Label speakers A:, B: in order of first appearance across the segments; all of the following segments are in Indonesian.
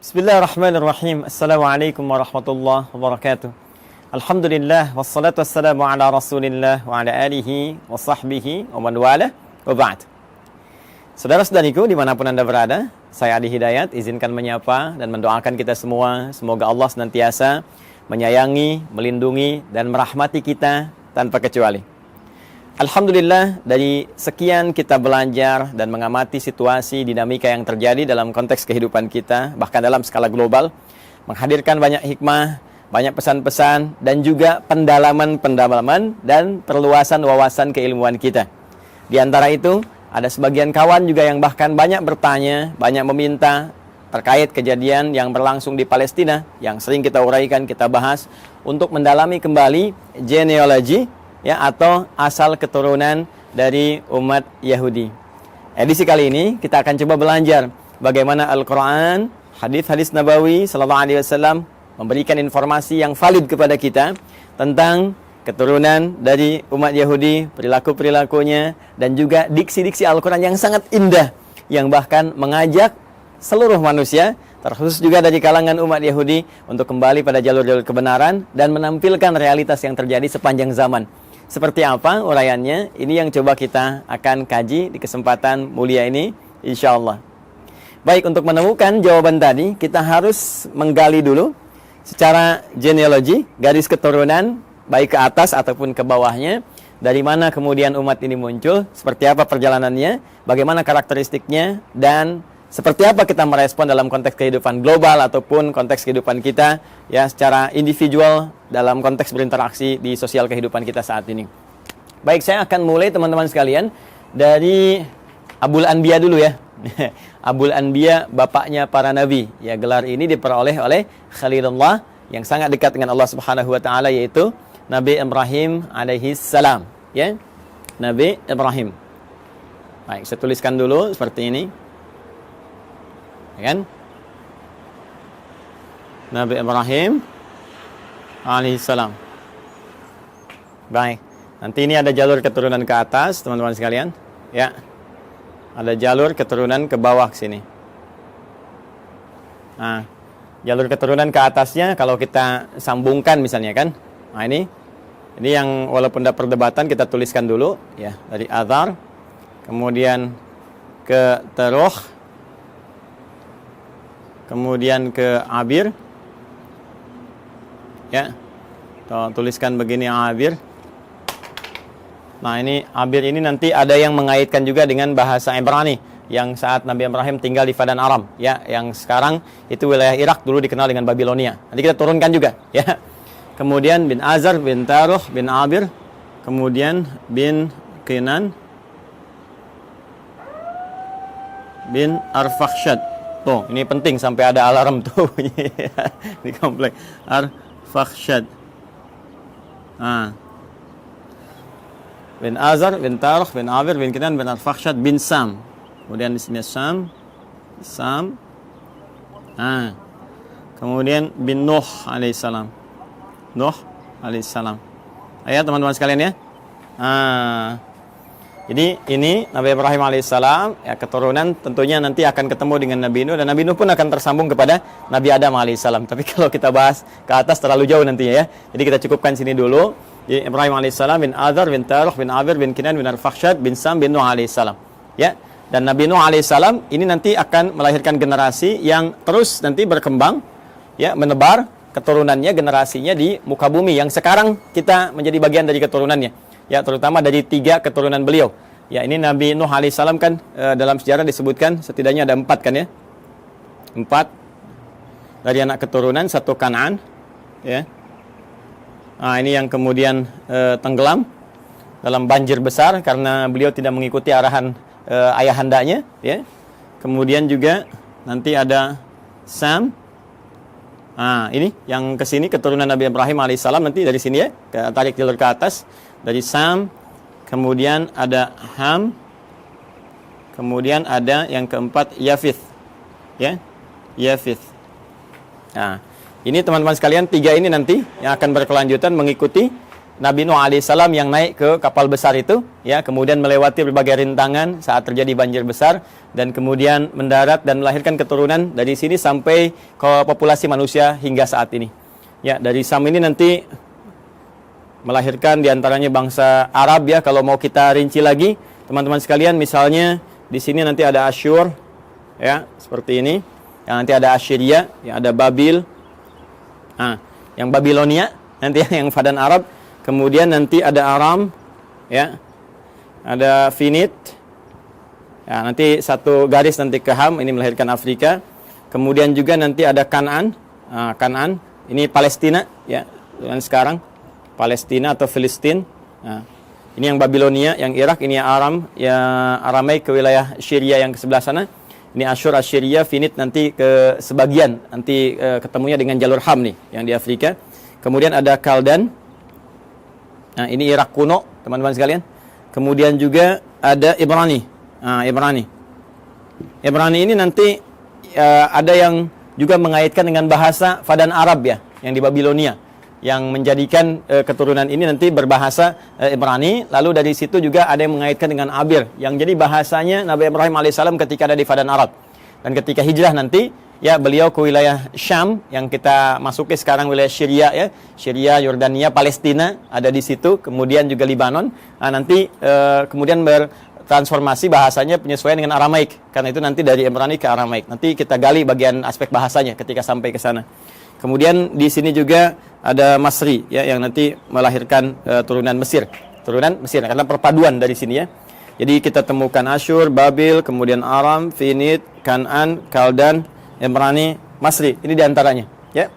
A: Bismillahirrahmanirrahim. Assalamualaikum warahmatullahi wabarakatuh. Alhamdulillah wassalatu wassalamu ala Rasulillah wa ala alihi wa sahbihi wa man wala wa ba'd. Saudara-saudariku dimanapun Anda berada, saya Adi Hidayat izinkan menyapa dan mendoakan kita semua, semoga Allah senantiasa menyayangi, melindungi dan merahmati kita tanpa kecuali. Alhamdulillah, dari sekian kita belajar dan mengamati situasi dinamika yang terjadi dalam konteks kehidupan kita, bahkan dalam skala global, menghadirkan banyak hikmah, banyak pesan-pesan, dan juga pendalaman-pendalaman dan perluasan wawasan keilmuan kita. Di antara itu, ada sebagian kawan juga yang bahkan banyak bertanya, banyak meminta terkait kejadian yang berlangsung di Palestina, yang sering kita uraikan, kita bahas, untuk mendalami kembali genealogi, ya, atau asal keturunan dari umat Yahudi. Edisi kali ini kita akan coba belajar bagaimana Al-Quran, hadis-hadis Nabawi Sallallahu Alaihi Wasallam memberikan informasi yang valid kepada kita tentang keturunan dari umat Yahudi, perilaku-perilakunya, dan juga diksi-diksi Al-Quran yang sangat indah, yang bahkan mengajak seluruh manusia, terkhusus juga dari kalangan umat Yahudi, untuk kembali pada jalur-jalur kebenaran dan menampilkan realitas yang terjadi sepanjang zaman. Seperti apa uraiannya? Ini yang coba kita akan kaji di kesempatan mulia ini, insyaallah. Baik, untuk menemukan jawaban tadi, kita harus menggali dulu secara genealogi, garis keturunan, baik ke atas ataupun ke bawahnya, dari mana kemudian umat ini muncul, seperti apa perjalanannya, bagaimana karakteristiknya, dan seperti apa kita merespon dalam konteks kehidupan global ataupun konteks kehidupan kita, ya, secara individual dalam konteks berinteraksi di sosial kehidupan kita saat ini. Baik, saya akan mulai teman-teman sekalian dari Abul Anbiya dulu ya. Abul Anbiya, bapaknya para nabi. Ya, gelar ini diperoleh oleh Khalilullah yang sangat dekat dengan Allah Subhanahu wa taala, yaitu Nabi Ibrahim alaihi salam, ya. Nabi Ibrahim. Baik, saya tuliskan dulu seperti ini. Ya kan? Nabi Ibrahim alaihissalam. Baik, nanti ini ada jalur keturunan ke atas, teman-teman sekalian. Ya, ada jalur keturunan ke bawah sini. Nah, jalur keturunan ke atasnya kalau kita sambungkan misalnya kan. Nah, ini yang walaupun ada perdebatan kita tuliskan dulu ya, dari Azar, kemudian ke Teruh, kemudian ke Abir, ya, tuliskan begini Abir. Nah, ini Abir ini nanti ada yang mengaitkan juga dengan bahasa Ibrani yang saat Nabi Ibrahim tinggal di Padan Aram, ya, yang sekarang itu wilayah Irak, dulu dikenal dengan Babilonia. Nanti kita turunkan juga, ya. Kemudian bin Azar, bin Taruh, bin Abir, kemudian bin Kinan, bin Arfakhshad. Tuh, ini penting sampai ada alarm tuh di komplek. Arfakhshad. Bin Azar, bin Taruh, bin Abir, bin Kinan, bin Arfakhshad, bin Sam. Kemudian di sini Sam. Kemudian bin Nuh alaihissalam. Nuh alaihissalam. Ayo teman-teman sekalian ya. Jadi ini Nabi Ibrahim alaihissalam, ya, keturunan tentunya nanti akan ketemu dengan Nabi Nuh, dan Nabi Nuh pun akan tersambung kepada Nabi Adam alaihissalam. Tapi kalau kita bahas ke atas terlalu jauh nantinya ya. Jadi kita cukupkan sini dulu. Jadi Ibrahim alaihissalam, bin Azar, bin Taruh, bin Abir, bin Kinan, bin Arfakhshad, bin Sam, bin Nuh alaihissalam. Ya. Dan Nabi Nuh alaihissalam ini nanti akan melahirkan generasi yang terus nanti berkembang, ya, menebar keturunannya, generasinya di muka bumi yang sekarang kita menjadi bagian dari keturunannya. Ya, terutama dari 3 keturunan beliau. Ya, ini Nabi Nuh alaihissalam kan dalam sejarah disebutkan setidaknya ada 4 kan ya. 4 dari anak keturunan, 1 Kan'an, ya. Nah, ini yang kemudian tenggelam dalam banjir besar karena beliau tidak mengikuti arahan ayahandanya, ya. Kemudian juga nanti ada Sam. Ini yang ke sini keturunan Nabi Ibrahim alaihissalam, nanti dari sini ya, tarik jalur ke atas. Dari Sam, kemudian ada Ham, kemudian ada yang keempat Yafith, ya, Yafith. Nah, ini teman-teman sekalian 3 ini nanti yang akan berkelanjutan mengikuti Nabi Nuh alaihissalam yang naik ke kapal besar itu, ya, kemudian melewati berbagai rintangan saat terjadi banjir besar, dan kemudian mendarat dan melahirkan keturunan dari sini sampai ke populasi manusia hingga saat ini. Ya, dari Sam ini nanti melahirkan diantaranya bangsa Arab, ya. Kalau mau kita rinci lagi, teman-teman sekalian, misalnya di sini nanti ada Asyur, ya, seperti ini. Yang nanti ada Assyria, ya, ada Babil. Nah, yang Babilonia nanti yang Fadan Arab. Kemudian nanti ada Aram, ya, ada Finit, ya, nanti satu garis nanti ke Ham, ini melahirkan Afrika. Kemudian juga nanti ada Kanaan, Kanaan, ini Palestina, ya, dan sekarang Palestina atau Filistin. Nah, ini yang Babilonia, yang Irak, ini yang Aram, ya, Aramai ke wilayah Syria yang ke sebelah sana. Ini Asyur, Assyria, Finit nanti ke sebagian, nanti ketemunya dengan jalur Ham nih, yang di Afrika. Kemudian ada Kaldan. Nah, ini Irak kuno, teman-teman sekalian. Kemudian juga ada Ibrani. Nah, Ibrani ini nanti ada yang juga mengaitkan dengan bahasa Fadan Arab, ya, yang di Babilonia, yang menjadikan keturunan ini nanti berbahasa Ibrani. Lalu dari situ juga ada yang mengaitkan dengan Abir, yang jadi bahasanya Nabi Ibrahim alaihissalam ketika ada di Fadan Arab. Dan ketika hijrah nanti, ya, beliau ke wilayah Syam yang kita masuki sekarang, wilayah Syria, ya, Syria, Yordania, Palestina ada di situ, kemudian juga Libanon. Nah, nanti kemudian bertransformasi bahasanya penyesuaian dengan Aramaik, karena itu nanti dari Ibrani ke Aramaik. Nanti kita gali bagian aspek bahasanya ketika sampai ke sana. Kemudian di sini juga ada Masri, ya, yang nanti melahirkan turunan Mesir, karena perpaduan dari sini, ya. Jadi kita temukan Asyur, Babil, kemudian Aram, Finit, Kanaan, Kaldan, Ibrani, Masri. Ini diantaranya, ya.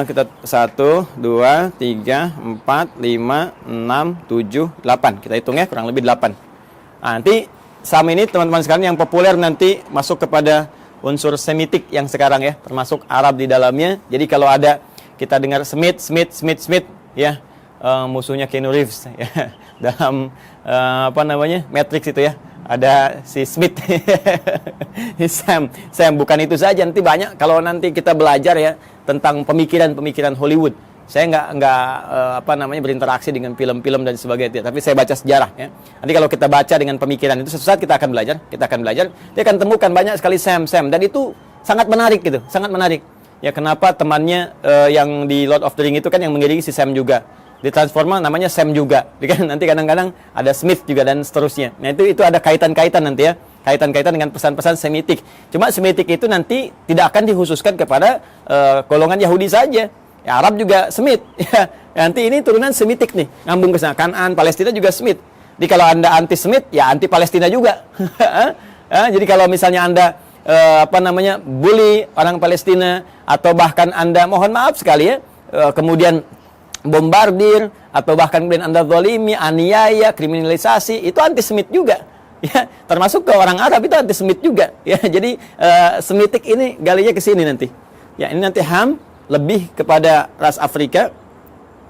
A: Kita 1, 2, 3, 4, 5, 6, 7, 8. Kita hitung, ya, kurang lebih 8. Nah, nanti Sam ini teman-teman sekalian yang populer nanti masuk kepada unsur Semitik yang sekarang, ya, termasuk Arab di dalamnya. Jadi kalau ada kita dengar Smith, ya, musuhnya Keanu Reeves, ya, dalam Matrix itu, ya, ada si Smith. Sam bukan itu saja, nanti banyak kalau nanti kita belajar, ya, tentang pemikiran Hollywood. Saya nggak berinteraksi dengan film-film dan sebagainya, tapi saya baca sejarah, ya. Nanti kalau kita baca dengan pemikiran itu, suatu saat kita akan belajar, dia akan temukan banyak sekali Sam, dan itu sangat menarik gitu, sangat menarik. Ya, kenapa temannya yang di Lord of the Ring itu kan yang mengiringi si Sam juga. Ditransforma namanya Sam juga. Nanti kadang-kadang ada Smith juga dan seterusnya. Nah, itu ada kaitan-kaitan nanti, ya. Kaitan-kaitan dengan pesan-pesan Semitik. Cuma Semitik itu nanti tidak akan dikhususkan kepada golongan Yahudi saja. Ya, Arab juga Semit. Ya, nanti ini turunan Semitik nih, ngambung ke sana. Kanaan, Palestina juga Semit. Jadi kalau Anda anti Semit, ya anti Palestina juga. Jadi kalau misalnya Anda bully orang Palestina, atau bahkan Anda, mohon maaf sekali, ya, kemudian bombardir, atau bahkan kemudian Anda zalimi, aniaya, kriminalisasi, itu anti-Semit juga, ya. Termasuk ke orang Arab itu anti-Semit juga, ya. Jadi Semitik ini galinya ke sini nanti, ya. Ini nanti Ham lebih kepada ras Afrika,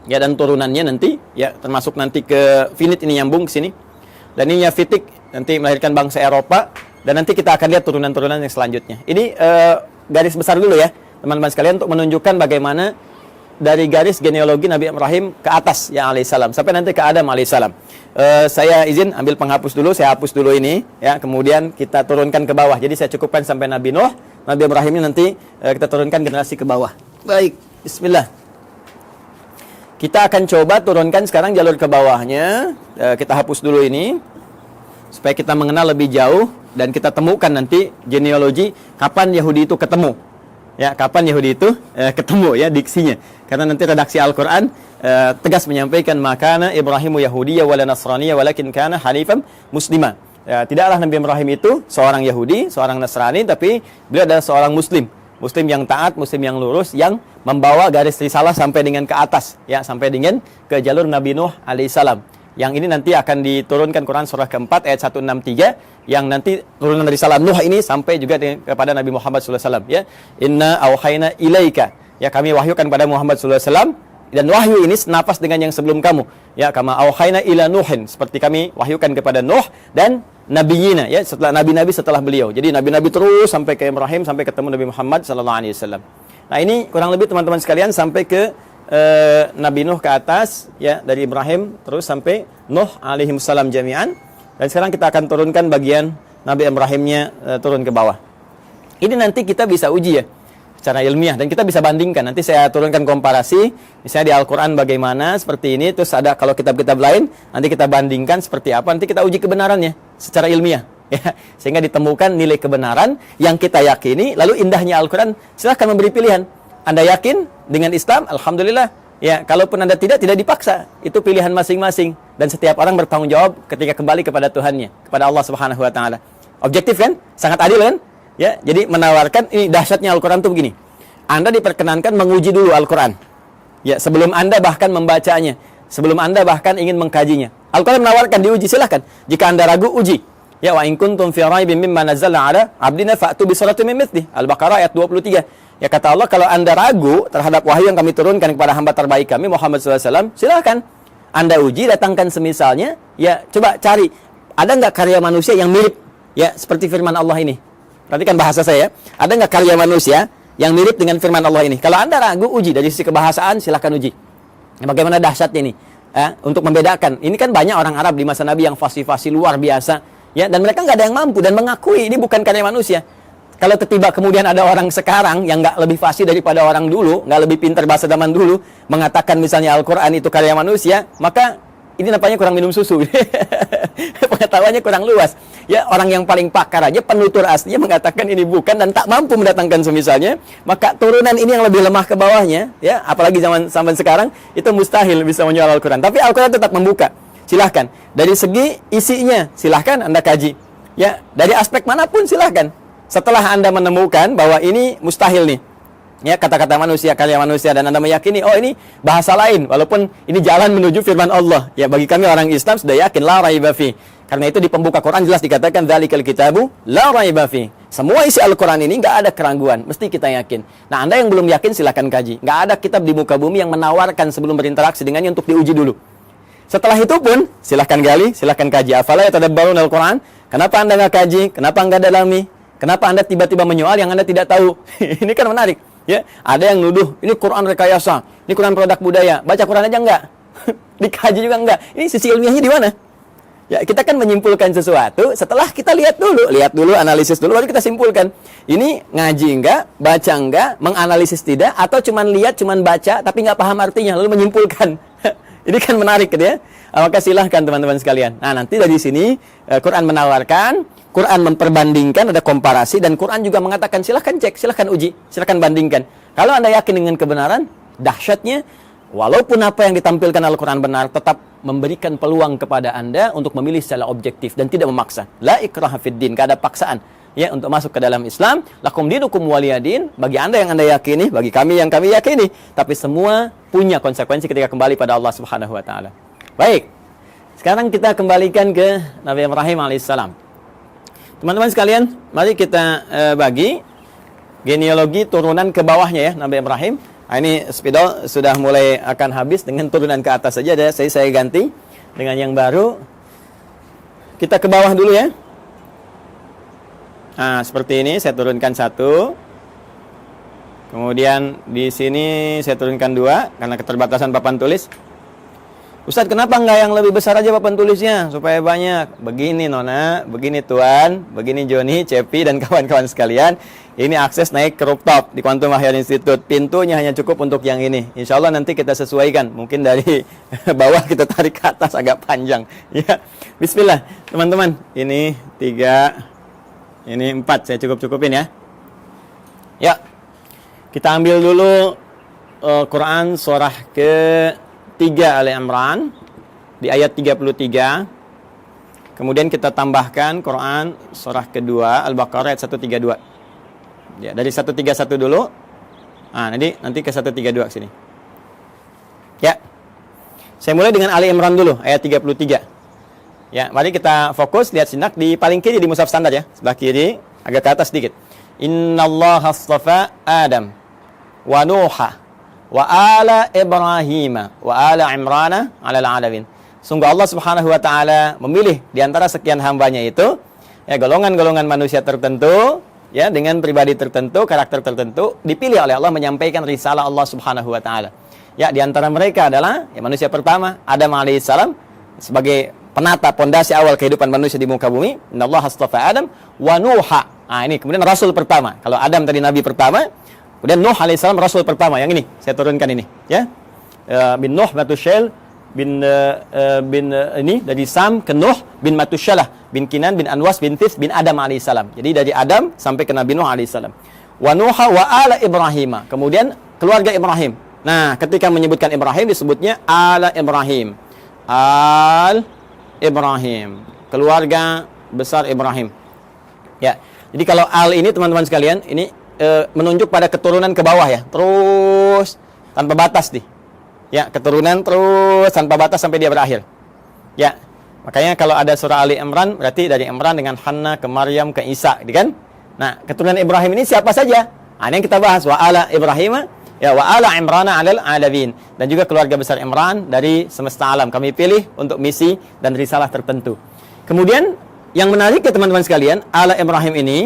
A: ya, dan turunannya nanti, ya, termasuk nanti ke Finit ini nyambung ke sini, dan ini Yafitik nanti melahirkan bangsa Eropa, dan nanti kita akan lihat turunan-turunan yang selanjutnya. Ini garis besar dulu, ya, teman-teman sekalian, untuk menunjukkan bagaimana dari garis genealogi Nabi Ibrahim ke atas, ya, alaihissalam, sampai nanti ke Adam alaihissalam. Saya izin ambil penghapus dulu, saya hapus dulu ini, ya, kemudian kita turunkan ke bawah. Jadi saya cukupkan sampai Nabi Nuh, Nabi Ibrahim ini nanti kita turunkan generasi ke bawah. Baik, bismillah. Kita akan coba turunkan sekarang jalur ke bawahnya. Kita hapus dulu ini supaya kita mengenal lebih jauh dan kita temukan nanti genealogi kapan Yahudi itu ketemu. Ya, kapan Yahudi itu ketemu, ya, diksinya. Karena nanti redaksi Al-Qur'an tegas menyampaikan makana Ibrahimu Yahudiyya wala Nasraniyya walakin kana hanifan muslima. Ya, tidaklah Nabi Ibrahim itu seorang Yahudi, seorang Nasrani, tapi beliau adalah seorang Muslim yang taat, Muslim yang lurus, yang membawa garis risalah sampai dengan ke atas, ya, sampai dengan ke jalur Nabi Nuh alaihissalam. Yang ini nanti akan diturunkan Quran surah keempat ayat 163, yang nanti turunan risalah Nuh ini sampai juga kepada Nabi Muhammad SAW, ya. Inna auhayna ilaika, ya, kami wahyukan kepada Muhammad SAW, dan wahyu ini senapas dengan yang sebelum kamu, ya, kama auhayna ila Nuhin, seperti kami wahyukan kepada Nuh dan nabiyina, ya, setelah nabi-nabi setelah beliau. Jadi nabi-nabi terus sampai ke Ibrahim, sampai ketemu Nabi Muhammad SAW. Nah, ini kurang lebih teman-teman sekalian sampai ke Nabi Nuh ke atas, ya, dari Ibrahim terus sampai Nuh alaihi salam jami'an. Dan sekarang kita akan turunkan bagian Nabi Ibrahimnya turun ke bawah. Ini nanti kita bisa uji ya secara ilmiah dan kita bisa bandingkan. Nanti saya turunkan komparasi, misalnya di Al-Qur'an bagaimana seperti ini, terus ada kalau kitab-kitab lain, nanti kita bandingkan seperti apa, nanti kita uji kebenarannya secara ilmiah. Ya, sehingga ditemukan nilai kebenaran yang kita yakini. Lalu indahnya Al-Quran, silahkan memberi pilihan. Anda yakin dengan Islam, alhamdulillah. Ya, kalaupun Anda tidak dipaksa. Itu pilihan masing-masing. Dan setiap orang bertanggung jawab ketika kembali kepada Tuhannya, kepada Allah Subhanahu Wa Taala. Objektif kan? Sangat adil kan? Ya, jadi menawarkan, ini dahsyatnya Al-Quran itu begini. Anda diperkenankan menguji dulu Al-Quran. Ya, sebelum Anda bahkan membacanya, sebelum Anda bahkan ingin mengkajinya. Al-Quran menawarkan diuji, silahkan. Jika Anda ragu, uji. Ya, wa in kuntum fi raibin mimma nazzalna ala abdina fa'tu bi suratin min mithli. Al-Baqarah ayat 23. Ya, kata Allah, kalau Anda ragu terhadap wahyu yang kami turunkan kepada hamba terbaik kami Muhammad SAW, silakan Anda uji, datangkan semisalnya. Ya, coba cari ada nggak karya manusia yang mirip ya seperti firman Allah ini. Perhatikan bahasa saya. Ada nggak karya manusia yang mirip dengan firman Allah ini? Kalau Anda ragu, uji dari sisi kebahasaan, silakan uji. Ya, bagaimana dahsyatnya ini? Untuk membedakan. Ini kan banyak orang Arab di masa Nabi yang fasih-fasih luar biasa. Ya, dan mereka nggak ada yang mampu dan mengakui ini bukan karya manusia. Kalau tiba kemudian ada orang sekarang yang nggak lebih fasih daripada orang dulu, nggak lebih pintar bahasa zaman dulu, mengatakan misalnya Al-Quran itu karya manusia, maka ini nampaknya kurang minum susu. Pengetahuannya kurang luas. Ya, orang yang paling pakar aja, penutur aslinya mengatakan ini bukan dan tak mampu mendatangkan semisalnya, maka turunan ini yang lebih lemah ke bawahnya, ya, apalagi zaman sekarang, itu mustahil bisa menjual Al-Quran. Tapi Al-Quran tetap membuka. Silahkan. Dari segi isinya, silahkan Anda kaji. Ya, dari aspek manapun silahkan. Setelah Anda menemukan bahwa ini mustahil nih, ya, kata-kata manusia, karya manusia, dan Anda meyakini, oh ini bahasa lain, walaupun ini jalan menuju firman Allah. Ya, bagi kami orang Islam sudah yakin, la raiba fi. Karena itu di pembuka Quran jelas dikatakan, dzalikal kitabu la raiba fi. Semua isi Al-Quran ini nggak ada keraguan, mesti kita yakin. Nah, Anda yang belum yakin silahkan kaji. Nggak ada kitab di muka bumi yang menawarkan sebelum berinteraksi dengannya untuk diuji dulu. Setelah itu pun, silahkan gali, silahkan kaji. Afala yatadabbarun Al-Quran? Kenapa Anda nggak kaji? Kenapa nggak dalami? Kenapa Anda tiba-tiba menyoal yang Anda tidak tahu? Ini kan menarik. Ya, ada yang nuduh, ini Quran rekayasa, ini Quran produk budaya. Baca Quran aja enggak? Dikaji juga enggak? Ini sisi ilmiahnya di mana? Ya, kita kan menyimpulkan sesuatu setelah kita lihat dulu, analisis dulu, baru kita simpulkan. Ini ngaji enggak, baca enggak, menganalisis tidak, atau cuman lihat, cuman baca, tapi nggak paham artinya, lalu menyimpulkan. Ini kan menarik gitu ya. Maka silahkan teman-teman sekalian. Nah, nanti dari sini Quran menawarkan, Quran memperbandingkan, ada komparasi, dan Quran juga mengatakan silahkan cek, silahkan uji, silahkan bandingkan. Kalau Anda yakin dengan kebenaran, dahsyatnya, walaupun apa yang ditampilkan Al-Quran benar, tetap memberikan peluang kepada Anda untuk memilih secara objektif dan tidak memaksa. La ikraha fid din, tidak ada paksaan. Ya, untuk masuk ke dalam Islam, lakum dinukum waliyadin, bagi Anda yang Anda yakini, bagi kami yang kami yakini, tapi semua punya konsekuensi ketika kembali pada Allah Subhanahu wa taala. Baik. Sekarang kita kembalikan ke Nabi Ibrahim alaihissalam. Teman-teman sekalian, mari kita bagi genealogi turunan ke bawahnya ya Nabi Ibrahim. Nah, ini spidol sudah mulai akan habis dengan turunan ke atas saja, saya ganti dengan yang baru. Kita ke bawah dulu ya. Nah, seperti ini saya turunkan satu. Kemudian di sini saya turunkan dua karena keterbatasan papan tulis. Ustaz, kenapa nggak yang lebih besar aja papan tulisnya supaya banyak? Begini Nona, begini Tuan, begini Joni, Cepi dan kawan-kawan sekalian. Ini akses naik ke rooftop di Quantum Mahir Institute. Pintunya hanya cukup untuk yang ini. Insya Allah nanti kita sesuaikan. Mungkin dari bawah kita tarik ke atas agak panjang. Ya, Bismillah teman-teman. Ini 3. Ini 4, saya cukup-cupin ya. Ya, kita ambil dulu Quran surah ke-3 Ali Imran di ayat 33. Kemudian kita tambahkan Quran surah kedua Al-Baqarah ayat 132. Ya, dari 131 dulu. Nah, nanti ke 132 ke sini. Ya. Saya mulai dengan Ali Imran dulu ayat 33. Ya, mari kita fokus, lihat sinak di paling kiri di mushaf standar ya, sebelah kiri, agak ke atas sedikit. Innallaha astafa Adam wa Nuha wa ala Ibrahim wa ala Imrana 'alal 'alamin. Sungguh Allah Subhanahu wa taala memilih di antara sekian hambanya itu ya golongan-golongan manusia tertentu ya dengan pribadi tertentu, karakter tertentu dipilih oleh Allah menyampaikan risalah Allah Subhanahu wa taala. Ya, di antara mereka adalah ya, manusia pertama Adam alaihissalam sebagai penata pondasi awal kehidupan manusia di muka bumi. Innallaha astafa Adam wa Nuha. Nah, ini kemudian rasul pertama. Kalau Adam tadi nabi pertama, kemudian Nuh alaihissalam rasul pertama. Yang ini saya turunkan ini, ya. Bin Nuh Matusyail bin ini dari Sam ke Nuh bin Matusyalah bin Kinan bin Anwas bin Tis bin Adam alaihissalam. Jadi dari Adam sampai ke Nabi Nuh alaihissalam. Wa Nuha wa ala Ibrahim. Kemudian keluarga Ibrahim. Nah, ketika menyebutkan Ibrahim disebutnya ala Ibrahim. Al Ibrahim, keluarga besar Ibrahim. Ya. Jadi kalau al ini teman-teman sekalian, ini menunjuk pada keturunan ke bawah ya. Terus tanpa batas nih. Ya, keturunan terus tanpa batas sampai dia berakhir. Ya. Makanya kalau ada surah Ali Imran berarti dari Imran dengan Hanna ke Maryam ke Isa, gitu kan? Nah, keturunan Ibrahim ini siapa saja? Nah, ini yang kita bahas wa ala Ibrahim ya wa ala Imrana 'alal 'alamin, dan juga keluarga besar Imran dari semesta alam kami pilih untuk misi dan risalah tertentu. Kemudian yang menarik ya teman-teman sekalian, ala Ibrahim ini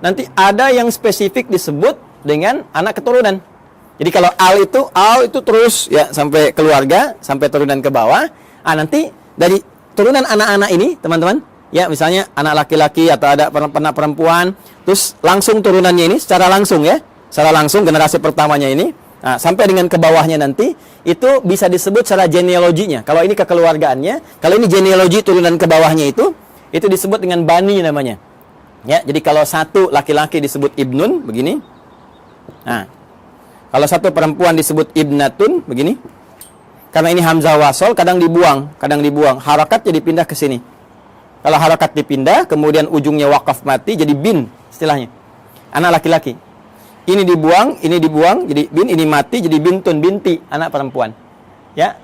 A: nanti ada yang spesifik disebut dengan anak keturunan. Jadi kalau al itu terus ya sampai keluarga, sampai turunan ke bawah. Nanti dari turunan anak-anak ini teman-teman, ya misalnya anak laki-laki atau ada anak perempuan, terus langsung turunannya ini secara langsung ya. Secara langsung generasi pertamanya ini sampai dengan ke bawahnya nanti itu bisa disebut secara genealoginya. Kalau ini kekeluargaannya, kalau ini genealogi turunan ke bawahnya itu disebut dengan bani namanya. Ya, jadi kalau satu laki-laki disebut ibnun begini. Nah, kalau satu perempuan disebut ibnatun begini. Karena ini hamzah wasol kadang dibuang. Harakat jadi pindah ke sini. Kalau harakat dipindah, kemudian ujungnya wakaf mati jadi bin istilahnya. Anak laki-laki. Ini dibuang, jadi bin, ini mati, jadi bintun, binti, anak perempuan. Ya,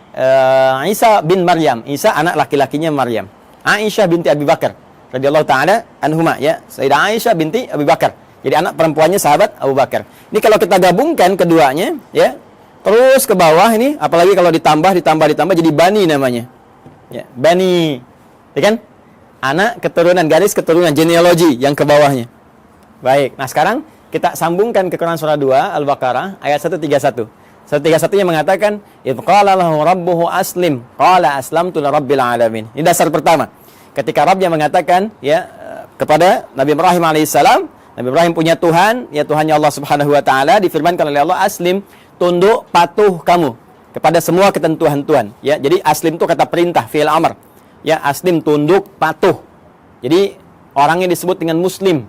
A: Isa bin Maryam, Isa anak laki-lakinya Maryam. Aisyah binti Abi Bakar, radhiyallahu taala anhuma, ya, Sayyidah Aisyah binti Abi Bakar. Jadi anak perempuannya sahabat Abu Bakar. Ini kalau kita gabungkan keduanya, ya, terus ke bawah ini, apalagi kalau ditambah, jadi bani namanya. Ya, bani, ya kan? Anak keturunan, garis keturunan, genealogi yang ke bawahnya. Baik, nah sekarang kita sambungkan ke Quran surah 2 Al-Baqarah ayat 131. 131-nya mengatakan, "Idz qala lahu rabbuhu aslim, qala aslamtu lirabbil alamin." Ini dasar pertama. Ketika Rabbnya mengatakan ya kepada Nabi Ibrahim alaihissalam, Nabi Ibrahim punya Tuhan, ya Tuhannya Allah Subhanahu wa taala, difirmankan oleh Allah, "Aslim, tunduk patuh kamu kepada semua ketentuan Tuhan." Ya, jadi aslim itu kata perintah, fi'il amr. Ya, aslim tunduk patuh. Jadi orangnya disebut dengan muslim.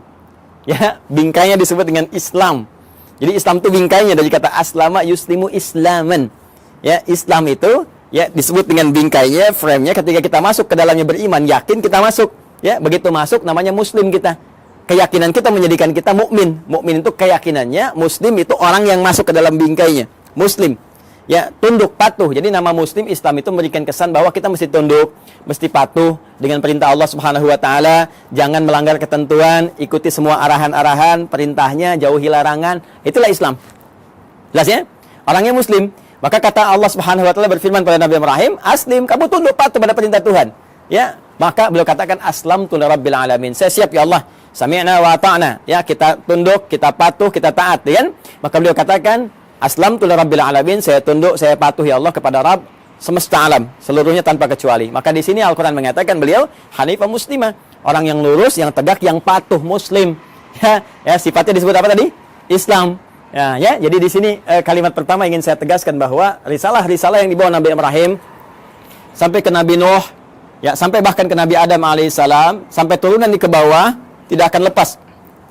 A: Ya, bingkainya disebut dengan Islam. Jadi Islam itu bingkainya dari kata aslama yuslimu islaman. Ya, Islam itu ya disebut dengan bingkainya, frame-nya ketika kita masuk ke dalamnya beriman, yakin kita masuk. Ya, begitu masuk namanya muslim kita. Keyakinan kita menjadikan kita mukmin. Mukmin itu keyakinannya, muslim itu orang yang masuk ke dalam bingkainya. Muslim. Ya, tunduk patuh. Jadi nama muslim Islam itu memberikan kesan bahwa kita mesti tunduk, mesti patuh dengan perintah Allah Subhanahu wa taala, jangan melanggar ketentuan, ikuti semua arahan-arahan, perintahnya, jauhi larangan. Itulah Islam. Jelas ya? Orangnya muslim. Maka kata Allah Subhanahu wa taala berfirman pada Nabi Ibrahim, "Aslim, kamu tunduk patuh pada perintah Tuhan." Ya, maka beliau katakan aslamtu lirabbil alamin. Saya siap ya Allah. Sami'na wa ata'na. Ya, kita tunduk, kita patuh, kita taat, ya kan? Maka beliau katakan aslamtu lirabbil alamin, saya tunduk, saya patuh ya Allah kepada Rabb semesta alam, seluruhnya tanpa kecuali. Maka di sini Al-Qur'an mengatakan beliau hanifah muslimah, orang yang lurus, yang tegak, yang patuh, muslim. Ya, sifatnya disebut apa tadi? Islam. Ya, jadi di sini kalimat pertama ingin saya tegaskan bahwa risalah-risalah yang dibawa Nabi Ibrahim sampai ke Nabi Nuh, ya, sampai bahkan ke Nabi Adam alaihissalam, sampai turunan di ke bawah tidak akan lepas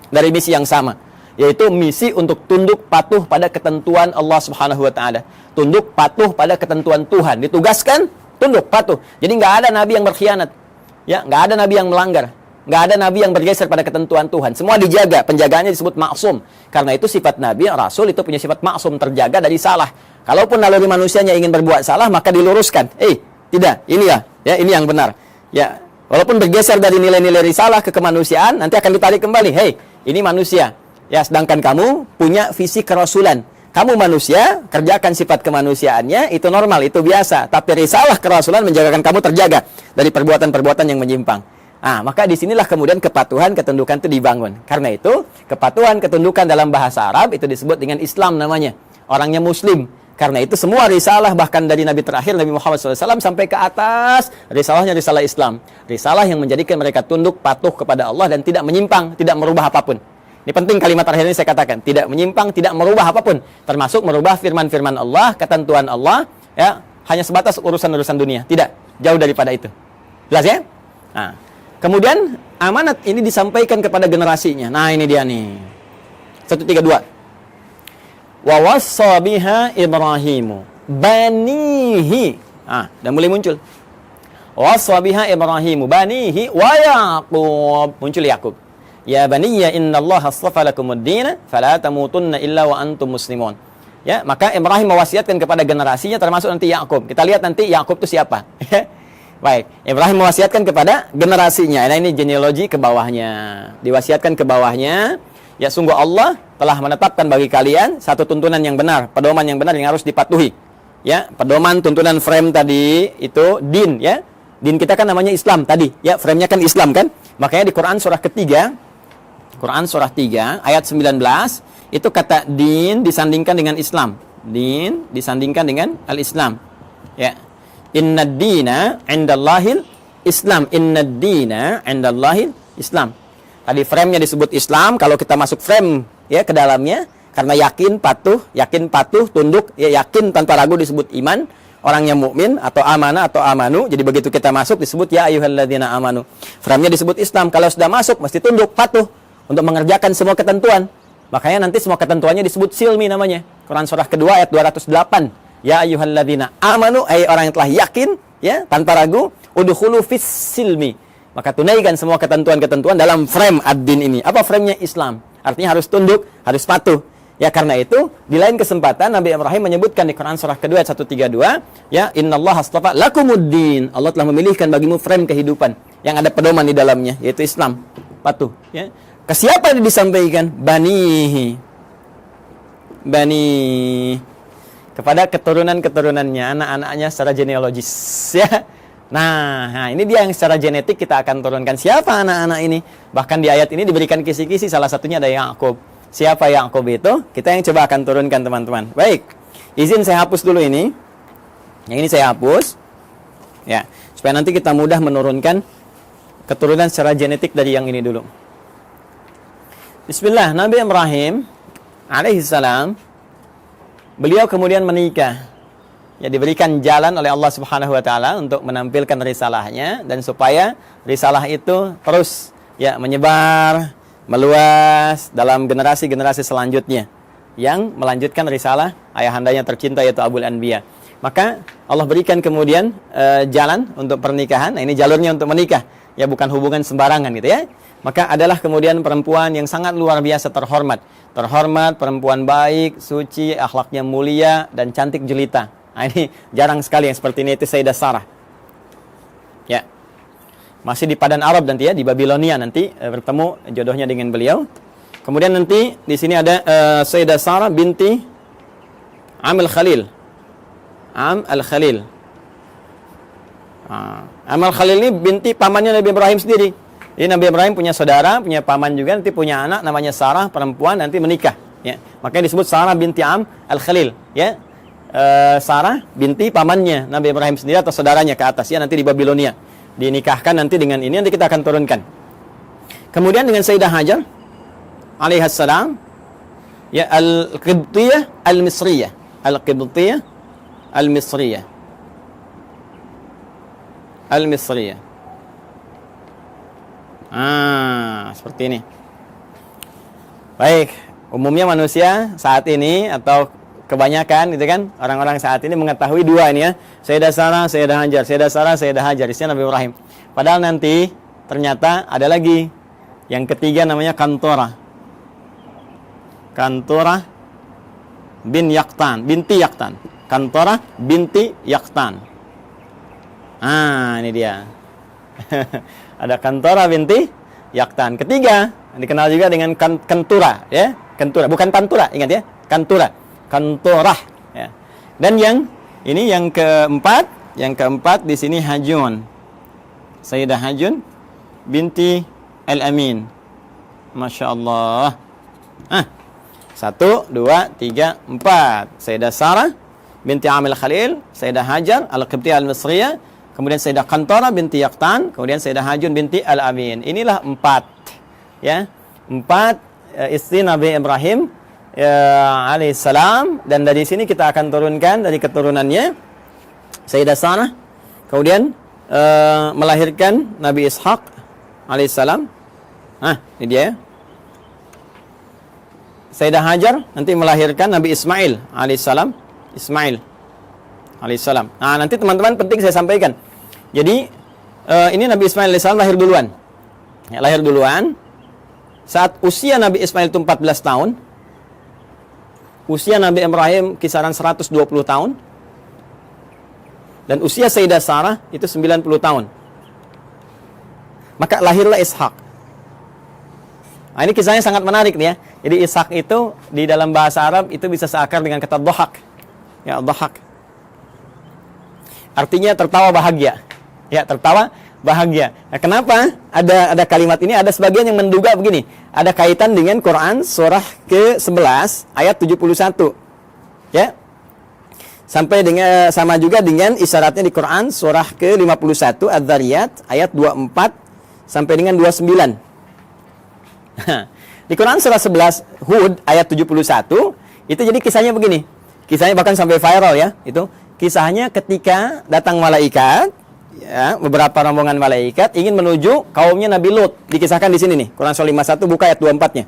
A: dari misi yang sama, yaitu misi untuk tunduk patuh pada ketentuan Allah Subhanahu wa taala. Tunduk patuh pada ketentuan Tuhan. Ditugaskan tunduk patuh. Jadi nggak ada nabi yang berkhianat. Ya, nggak ada nabi yang melanggar. Nggak ada nabi yang bergeser pada ketentuan Tuhan. Semua dijaga, penjagaannya disebut maksum. Karena itu sifat nabi, rasul itu punya sifat maksum, terjaga dari salah. Kalaupun naluri manusianya ingin berbuat salah, maka diluruskan. Tidak, ini ya, ini yang benar. Ya, walaupun bergeser dari nilai-nilai risalah ke kemanusiaan, nanti akan ditarik kembali. Ini manusia. Ya, sedangkan kamu punya visi kerasulan. Kamu manusia, kerjakan sifat kemanusiaannya, itu normal, itu biasa. Tapi risalah kerasulan menjagakan kamu terjaga dari perbuatan-perbuatan yang menyimpang. Maka disinilah kemudian kepatuhan, ketundukan itu dibangun. Karena itu, kepatuhan, ketundukan dalam bahasa Arab itu disebut dengan Islam namanya. Orangnya muslim. Karena itu semua risalah bahkan dari Nabi terakhir Nabi Muhammad SAW sampai ke atas, risalahnya risalah Islam. Risalah yang menjadikan mereka tunduk patuh kepada Allah dan tidak menyimpang, tidak merubah apapun. Ini penting kalimat terakhir ini saya katakan, tidak menyimpang, tidak merubah apapun, termasuk merubah firman-firman Allah, ketentuan Allah, ya, hanya sebatas urusan-urusan dunia. Tidak, jauh daripada itu. Jelas ya? Nah, kemudian amanat ini disampaikan kepada generasinya. Nah, ini dia nih. 132. Wa wassa biha Ibrahimu banihi. Dan mulai muncul. Wassa biha Ibrahimu banihi wa Yaqub. Muncul Yaqub. Ya baniya innallaha astafa lakumuddin fala tamutunna illa wa antum muslimun. Ya, maka Ibrahim mewasiatkan kepada generasinya termasuk nanti Yaqub. Kita lihat nanti Yaqub itu siapa. Baik, Ibrahim mewasiatkan kepada generasinya. Nah, ini genealogi ke bawahnya. Diwasiatkan ke bawahnya. Ya, sungguh Allah telah menetapkan bagi kalian satu tuntunan yang benar, pedoman yang benar yang harus dipatuhi. Ya, pedoman tuntunan frame tadi itu din, ya. Din kita kan namanya Islam tadi, ya, frame-nya kan Islam kan? Makanya di Quran surah ketiga, Quran surah 3 ayat 19, itu kata din disandingkan dengan Islam. Din disandingkan dengan al-Islam. Ya. Innad dina 'indallahil Islam. Innad dina 'indallahil Islam. Tadi frame-nya disebut Islam, kalau kita masuk frame ya ke dalamnya karena yakin patuh, tunduk, ya yakin tanpa ragu disebut iman, orang yang mukmin atau amanah atau amanu. Jadi begitu kita masuk disebut ya ayyuhalladzina amanu. Frame-nya disebut Islam. Kalau sudah masuk mesti tunduk, patuh untuk mengerjakan semua ketentuan. Makanya nanti semua ketentuannya disebut silmi namanya. Quran surah kedua ayat 208. Ya ayyuhalladzina amanu, ay orang yang telah yakin ya tanpa ragu, udkhulu fis silmi. Maka tunaikan semua ketentuan-ketentuan dalam frame ad-din ini. Apa frame-nya? Islam. Artinya harus tunduk, harus patuh. Ya, karena itu di lain kesempatan Nabi Ibrahim menyebutkan di Quran surah kedua ayat 132, ya innallaha astafa lakumuddin. Allah telah memilihkan bagimu frame kehidupan yang ada pedoman di dalamnya, yaitu Islam. Patuh, ya. Ke siapa ini disampaikan? Banihi. Bani kepada keturunan-keturunannya, anak-anaknya secara genealogis, ya. Nah, ini dia yang secara genetik kita akan turunkan. Siapa anak-anak ini? Bahkan di ayat ini diberikan kisi-kisi, salah satunya ada Yaqub. Siapa Yaqub itu? Kita yang coba akan turunkan, teman-teman. Baik, izin saya hapus dulu ini. Yang ini saya hapus. Ya, supaya nanti kita mudah menurunkan keturunan secara genetik dari yang ini dulu. Bismillah, Nabi Ibrahim alaihissalam, beliau kemudian menikah. Ya, diberikan jalan oleh Allah Subhanahu wa taala untuk menampilkan risalahnya dan supaya risalah itu terus ya menyebar, meluas dalam generasi-generasi selanjutnya yang melanjutkan risalah ayahandanya tercinta yaitu Abul Anbiya. Maka Allah berikan kemudian jalan untuk pernikahan. Nah, ini jalurnya untuk menikah. Ya, bukan hubungan sembarangan gitu ya. Maka adalah kemudian perempuan yang sangat luar biasa terhormat. Terhormat, perempuan baik, suci, akhlaknya mulia dan cantik jelita. Nah, ini jarang sekali yang seperti ini, itu Sayyidah Sarah. Ya. Masih di Padan Arab nanti ya, di Babilonia nanti bertemu jodohnya dengan beliau. Kemudian nanti di sini ada Sayyidah Sarah binti Am al-Khalil. Am al-Khalil. Am al-Khalil ini binti pamannya Nabi Ibrahim sendiri. Jadi Nabi Ibrahim punya saudara, punya paman juga, nanti punya anak namanya Sarah, perempuan, nanti menikah. Ya. Makanya disebut Sarah binti Am al-Khalil. Ya. Sarah binti pamannya Nabi Ibrahim sendiri atau saudaranya ke atas ya, nanti di Babilonia dinikahkan nanti dengan ini, nanti kita akan turunkan. Kemudian dengan Sayyidah Hajar alaihassalam ya, al-Qibtiyah al-Misriyah, al-Qibtiyah al-Misriyah, al-Misriyah. Seperti ini. Baik, umumnya manusia saat ini atau kebanyakan gitu kan, orang-orang saat ini mengetahui dua ini ya, Sayyidah Sarah, Sayyidah Hajar, Sayyidah Sarah, Sayyidah Hajar, istrinya Nabi Ibrahim. Padahal nanti ternyata ada lagi yang ketiga namanya Kantorah. Kantorah bin Yaqtan, binti Yaqtan. Kantorah binti Yaqtan. Ini dia. Ada Kantorah binti Yaqtan. Ketiga dikenal juga dengan Kentura ya, Kentura, bukan Pantura, ingat ya, Kantura. Kantorah ya. Dan yang ini yang keempat di sini Hajun. Sayyidah Hajun binti Al-Amin. Masya Allah. 1, 2, 3, 4. Sayyidah Sarah binti Amil Khalil, Sayyidah Hajar Al-Qibtiyah Al-Misriyah, kemudian Sayyidah Qantara binti Yaqtan, kemudian Sayyidah Hajun binti Al-Amin. Inilah 4 ya. 4 istri Nabi Ibrahim alaihissalam, dan dari sini kita akan turunkan dari keturunannya Sayyidah Sarah, kemudian melahirkan Nabi Ishaq alaihissalam. Ini dia. Sayyidah Hajar nanti melahirkan Nabi Ismail alaihissalam. Ismail alaihissalam. Nanti teman-teman penting saya sampaikan. Jadi ini Nabi Ismail alaihissalam lahir duluan. Ya, lahir duluan. Saat usia Nabi Ismail itu 14 tahun, usia Nabi Ibrahim kisaran 120 tahun, dan usia Sayyidah Sarah itu 90 tahun. Maka lahirlah Ishak. Ini kisahnya sangat menarik nih ya. Jadi Ishak itu di dalam bahasa Arab itu bisa seakar dengan kata dhahak. Ya, dhahak. Artinya tertawa bahagia. Ya, tertawa bahagia. Nah, kenapa ada kalimat ini? Ada sebagian yang menduga begini. Ada kaitan dengan Quran surah ke-11 ayat 71. Ya. Sampai dengan sama juga dengan isyaratnya di Quran surah ke-51 Adz-Dzariyat ayat 24 sampai dengan 29. Di Quran surah 11 Hud ayat 71 itu jadi kisahnya begini. Kisahnya bahkan sampai viral ya. Itu kisahnya ketika datang malaikat, ya, beberapa rombongan malaikat ingin menuju kaumnya Nabi Lut. Dikisahkan di sini nih. Quran surah 51 buka ayat 24-nya.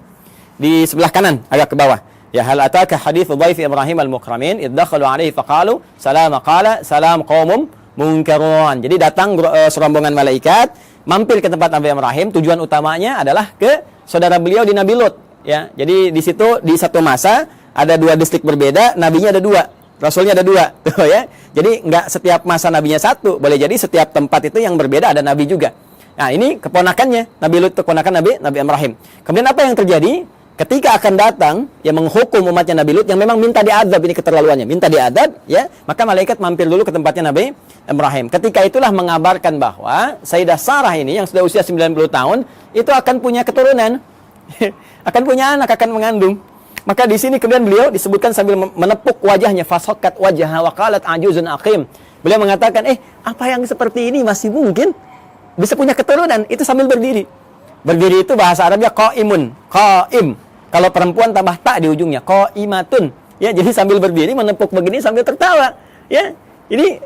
A: Di sebelah kanan agak ke bawah. Ya, hal ataka haditsu dhaif Ibrahim al-mukramin id dakhalu alaihi faqalu salama qala salam qaumum munkarun. Jadi datang serombongan malaikat mampir ke tempat Nabi Ibrahim. Tujuan utamanya adalah ke saudara beliau di Nabi Lut. Ya, jadi di situ di satu masa ada 2 distrik berbeda, nabinya ada 2, rasulnya ada 2, tuh ya. Jadi nggak setiap masa nabinya satu, boleh jadi setiap tempat itu yang berbeda ada nabi juga. Nah, ini keponakannya Nabi Lut, keponakan Nabi Ibrahim. Kemudian apa yang terjadi? Ketika akan datang yang menghukum umatnya Nabi Lut yang memang minta diadab, ini keterlaluannya, minta diadab ya, maka malaikat mampir dulu ke tempatnya Nabi Ibrahim. Ketika itulah mengabarkan bahwa Sayyidah Sarah ini yang sudah usia 90 tahun itu akan punya keturunan. Akan punya anak, akan mengandung. Maka di sini kemudian beliau disebutkan sambil menepuk wajahnya, fasakkat wajhaha wa qalat ajuzun aqim. Beliau mengatakan, apa yang seperti ini masih mungkin bisa punya keturunan? Itu sambil berdiri. Berdiri itu bahasa Arabnya qaimun, qaim. Kalau perempuan tambah tak di ujungnya, qaimatun. Ya, jadi sambil berdiri menepuk begini sambil tertawa. Ya. Ini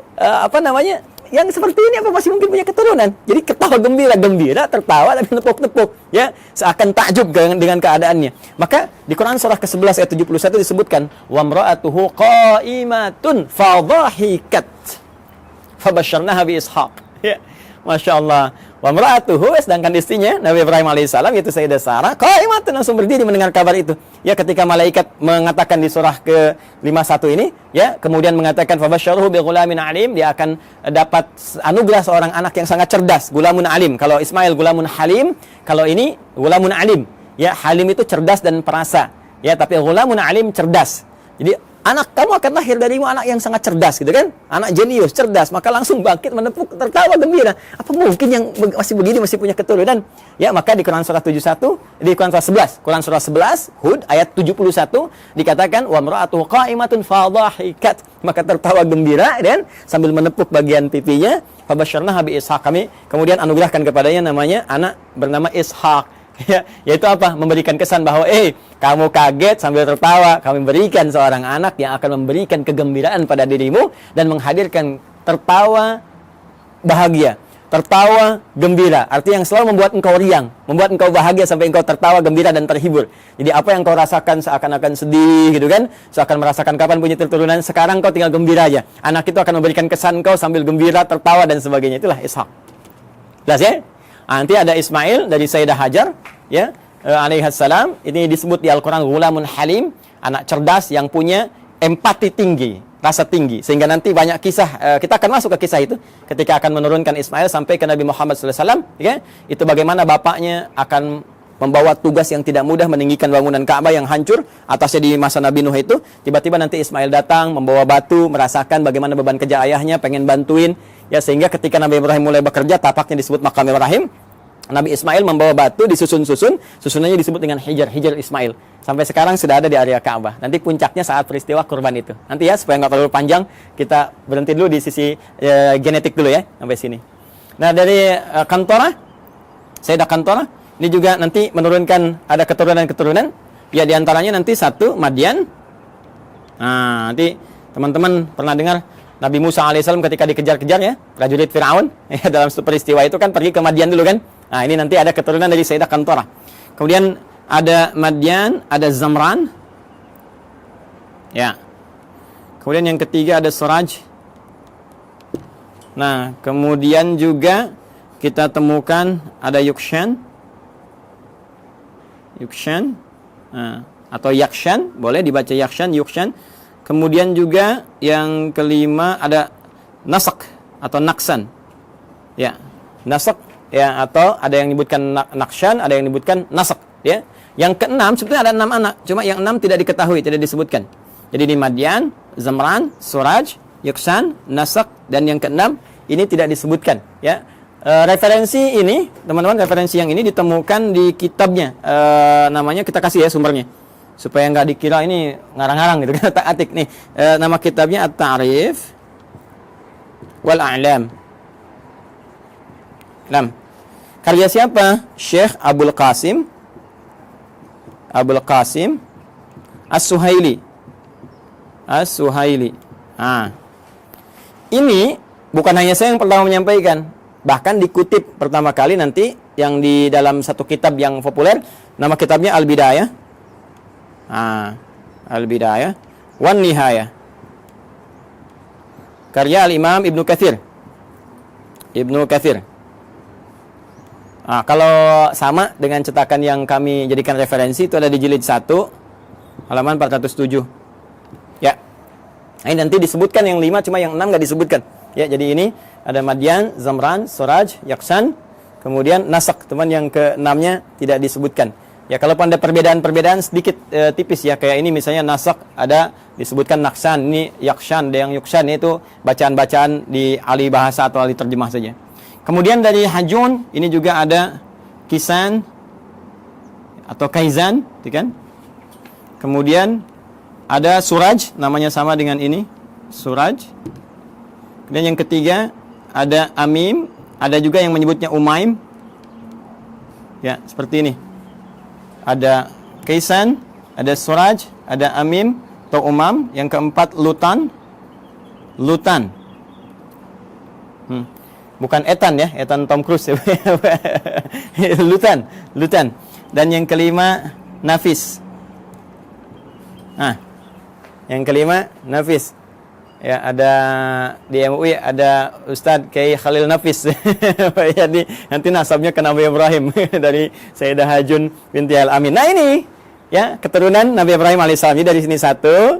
A: yang seperti ini apa masih mungkin punya keturunan? Jadi ketawa gembira, tertawa dan menepuk-nepuk, ya, seakan takjub dengan keadaannya. Maka di Quran surah ke-11 ayat 71 disebutkan, wa imra'atuhu qa'imatun fadhahikat fabasyarnaha bi Ishaq. Ya, Masya Allah. Wa imra'atuhu, sedangkan istrinya Nabi Ibrahim alaihissalam yaitu Sayyidah Sarah, qa'imatun, langsung berdiri mendengar kabar itu. Ya, ketika malaikat mengatakan di surah ke-51 ini, ya, kemudian mengatakan fabasyaruhu bi ghulamin alim, dia akan dapat anugerah seorang anak yang sangat cerdas, gulamun alim. Kalau Ismail gulamun halim, kalau ini gulamun alim. Ya, halim itu cerdas dan perasa. Ya, tapi gulamun alim cerdas. Jadi anak kamu akan lahir darimu anak yang sangat cerdas, gitu kan? Anak jenius, cerdas, maka langsung bangkit menepuk, tertawa gembira. Apa mungkin yang masih begini masih punya keturunan? Ya, maka di Quran surah 71, di Quran surah 11, Quran surah 11 Hud ayat 71 dikatakan wa imra'atuhu qa'imatun fadhahikat, maka tertawa gembira dan sambil menepuk bagian pipinya, fabasyarnaha bi Ishaq, kami kemudian anugerahkan kepadanya namanya anak bernama Ishaq. Ya, yaitu apa? Memberikan kesan bahwa kamu kaget sambil tertawa, kami berikan seorang anak yang akan memberikan kegembiraan pada dirimu dan menghadirkan tertawa bahagia, tertawa gembira. Artinya yang selalu membuat engkau riang, membuat engkau bahagia sampai engkau tertawa gembira dan terhibur. Jadi apa yang kau rasakan seakan-akan sedih gitu kan, seakan merasakan kapan punya keturunan, sekarang kau tinggal gembira aja. Anak itu akan memberikan kesan kau sambil gembira, tertawa dan sebagainya. Itulah Ishak. Jelas ya? Nanti ada Ismail dari Sayyidah Hajar, ya, alaihissalam. Ini disebut di Al-Quran ghulamun halim, anak cerdas yang punya empati tinggi, rasa tinggi. Sehingga nanti banyak kisah, kita akan masuk ke kisah itu ketika akan menurunkan Ismail sampai ke Nabi Muhammad SAW. Ya, itu bagaimana bapaknya akan membawa tugas yang tidak mudah meninggikan bangunan Ka'bah yang hancur atasnya di masa Nabi Nuh itu. Tiba-tiba nanti Ismail datang membawa batu, merasakan bagaimana beban kerja ayahnya, pengen bantuin. Ya, sehingga ketika Nabi Ibrahim mulai bekerja, tapaknya disebut Maqam Ibrahim. Nabi Ismail membawa batu disusun-susun, susunannya disebut dengan Hijr Ismail. Sampai sekarang sudah ada di area Ka'bah. Nanti puncaknya saat peristiwa kurban itu. Nanti ya, supaya nggak terlalu panjang, kita berhenti dulu di sisi genetik dulu ya, sampai sini. Nah, dari Kantorah, Sayyidah Kantorah, ini juga nanti menurunkan ada keturunan-keturunan. Ya, diantaranya nanti satu, Madian. Nah, nanti teman-teman pernah dengar Nabi Musa alaihissalam ketika dikejar-kejar ya, prajurit Fir'aun, ya, dalam peristiwa itu kan pergi ke Madian dulu kan. Nah, ini nanti ada keturunan dari Sayyidah Kantorah. Kemudian ada Madian, ada Zamran. Ya. Kemudian yang ketiga ada Suraj. Nah, kemudian juga kita temukan ada Yukshan. Nah, atau Yakshan, boleh dibaca Yakshan, Yukshan. Kemudian juga yang kelima ada Nasak atau Naksan. Ya, Nasak ya, atau ada yang menyebutkan Nakshan, ada yang menyebutkan Nasak ya. Yang keenam sebetulnya ada 6 anak, cuma yang 6 tidak diketahui, tidak disebutkan. Jadi di Madian, Zamran, Suraj, Yukshan, Nasak, dan yang keenam ini tidak disebutkan ya. Referensi ini, teman-teman, referensi yang ini ditemukan di kitabnya. Namanya kita kasih ya sumbernya, supaya nggak dikira ini ngarang-ngarang gitu kan, tak-atik nih. Nama kitabnya At-Ta'rif wal A'lam. Karya siapa? Syekh Abul Qasim As-Suhaili. Nah, ini bukan hanya saya yang pertama menyampaikan, bahkan dikutip pertama kali nanti yang di dalam satu kitab yang populer, nama kitabnya Al-Bidayah. Al-Bidayah wan Nihayah. Karya Al-Imam Ibnu Katsir. Kalau sama dengan cetakan yang kami jadikan referensi itu ada di jilid 1 halaman 407. Ya. Ini nanti disebutkan yang 5, cuma yang 6 nggak disebutkan. Ya, jadi ini ada Madian, Zamran, Suraj, Yaksan, kemudian Nasak, teman yang ke-6-nya tidak disebutkan. Ya, kalau ada perbedaan sedikit tipis ya, kayak ini misalnya Nasak ada disebutkan Naksan, ini Yakshan, ada yang Yukshan, itu bacaan-bacaan di ahli bahasa atau ahli terjemah saja. Kemudian dari Hajun ini juga ada Kisan atau Kaizan, kan? Kemudian ada Suraj, namanya sama dengan ini, Suraj. Kemudian yang ketiga ada Amim, ada juga yang menyebutnya Umaim. Ya, seperti ini. Ada Kaisan, ada Suraj, ada Amim atau Umam. Yang keempat Lutan. Bukan Ethan ya, Ethan Tom Cruise. Lutan. Dan yang kelima Nafis. Yang kelima Nafis. Ya, ada di MUI ada Ustadz Kiai Khalil Nafis. Jadi nanti nasabnya ke Nabi Ibrahim dari Sayyidah Hajun binti Al-Amin. Nah, ini ya keturunan Nabi Ibrahim alaihissalam. Jadi dari sini 1,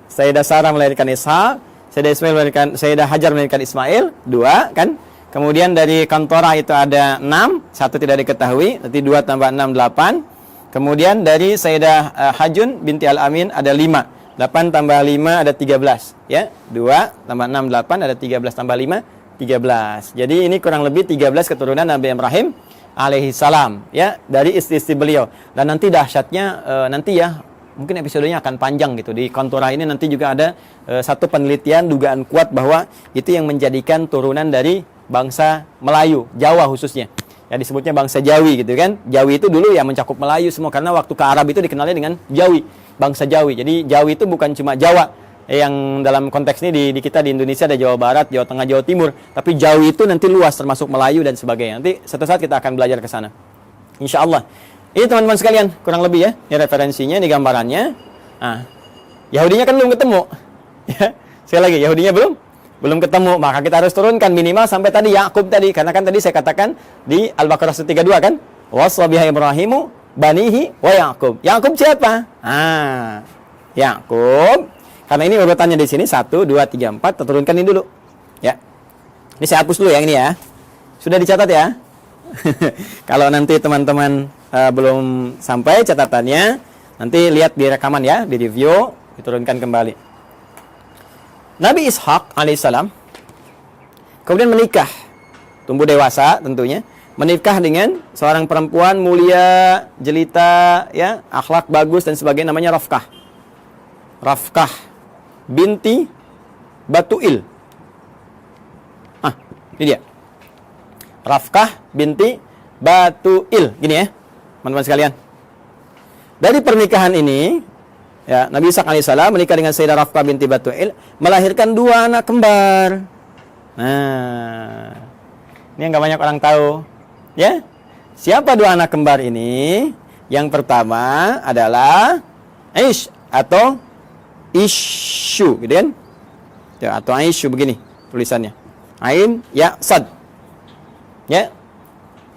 A: Sayyidah Sarah melahirkan Ishak, Sayyidah Hajar melahirkan Ismail, 2 kan? Kemudian dari Kantorah itu ada 6, 1 tidak diketahui, nanti 2 tambah 6 8. Kemudian dari Sayyidah Hajun binti Al-Amin ada 5. 8 tambah 5 ada 13 ya. 2 tambah 6 8, ada 13 tambah 5 13. Jadi ini kurang lebih 13 keturunan Nabi Ibrahim alaihi salam ya, dari istri-istri beliau. Dan nanti dahsyatnya nanti ya, mungkin episodenya akan panjang gitu. Di Kantorah ini nanti juga ada satu penelitian dugaan kuat bahwa itu yang menjadikan turunan dari bangsa Melayu, Jawa khususnya. Ya disebutnya bangsa Jawi gitu kan. Jawi itu dulu ya mencakup Melayu semua, karena waktu ke Arab itu dikenalnya dengan Jawi, bangsa Jawi. Jadi Jawi itu bukan cuma Jawa yang dalam konteks ini di kita di Indonesia ada Jawa Barat, Jawa Tengah, Jawa Timur, tapi Jawi itu nanti luas termasuk Melayu dan sebagainya. Nanti suatu saat kita akan belajar ke sana. Insyaallah. Ini teman-teman sekalian, kurang lebih ya, ini referensinya, ini gambarannya. Nah, Yahudinya kan belum ketemu. Ya, sekali lagi Yahudinya belum ketemu, maka kita harus turunkan minimal sampai tadi Yakub tadi, karena kan tadi saya katakan di Al-Baqarah 132 kan, waswabiha Ibrahimu banihi wa Yakub. Yakub siapa? Yakub. Karena ini urutannya di sini 1 2 3 4, kita turunkan ini dulu. Ya. Ini saya hapus dulu yang ini ya. Sudah dicatat ya? Kalau nanti teman-teman belum sampai catatannya, nanti lihat di rekaman ya, di review, diturunkan kembali. Nabi Ishak alaihissalam kemudian menikah, tumbuh dewasa tentunya, menikah dengan seorang perempuan mulia, jelita, ya, akhlak bagus dan sebagainya, namanya Rafkah. Rafkah binti Batuil. Ini dia. Rafkah binti Batuil. Gini ya, teman-teman sekalian. Dari pernikahan ini, ya, Nabi Ishaq alaihissalam menikah dengan Sayyidah Rafkah binti Batuil, melahirkan 2 anak kembar. Nah, ini yang gak banyak orang tahu. Ya, siapa 2 anak kembar ini? Yang pertama adalah Aish atau Ishu, gitu kan? Ya, atau Aishu begini tulisannya. Ain, ya, sad. Ya.